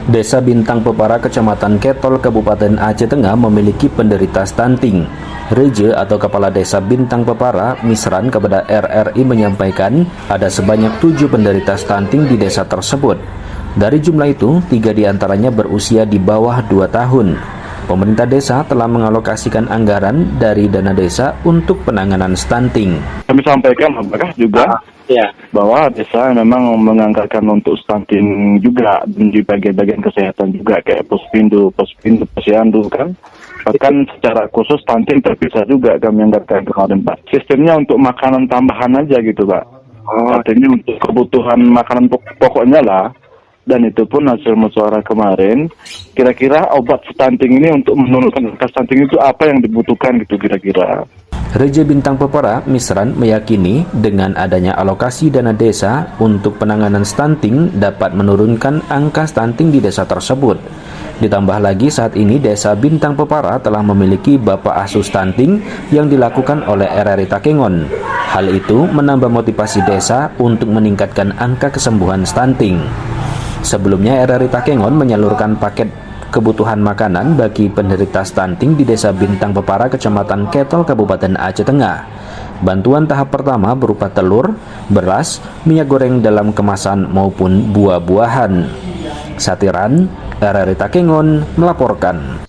Desa Bintang Pepara, Kecamatan Ketol, Kabupaten Aceh Tengah memiliki penderita stunting. Reja atau Kepala Desa Bintang Pepara, Misran, kepada RRI menyampaikan ada sebanyak 7 penderita stunting di desa tersebut. Dari jumlah itu, 3 diantaranya berusia di bawah 2 tahun. Pemerintah desa telah mengalokasikan anggaran dari dana desa untuk penanganan stunting. Kami sampaikan apakah juga bahwa desa memang menganggarkan untuk stunting juga di bagian-bagian kesehatan juga kayak posyandu, posyandu kan. Bahkan secara khusus stunting terpisah juga kami anggarkan kemarin Pak. Sistemnya untuk makanan tambahan aja gitu Pak. Artinya untuk kebutuhan makanan pokoknya lah. Dan itu pun hasil musyawarah kemarin, kira-kira obat stunting ini untuk menurunkan angka stunting itu apa yang dibutuhkan gitu kira-kira. Reja Bintang Pepara, Misran, meyakini dengan adanya alokasi dana desa untuk penanganan stunting dapat menurunkan angka stunting di desa tersebut. Ditambah lagi saat ini desa Bintang Pepara telah memiliki bapak asuh stunting yang dilakukan oleh RRI Takengon. Hal itu menambah motivasi desa untuk meningkatkan angka kesembuhan stunting. Sebelumnya RRI Takengon menyalurkan paket kebutuhan makanan bagi penderita stunting di Desa Bintang Pepara, Kecamatan Ketol, Kabupaten Aceh Tengah. Bantuan tahap pertama berupa telur, beras, minyak goreng dalam kemasan maupun buah-buahan. Satiran, RRI Takengon melaporkan.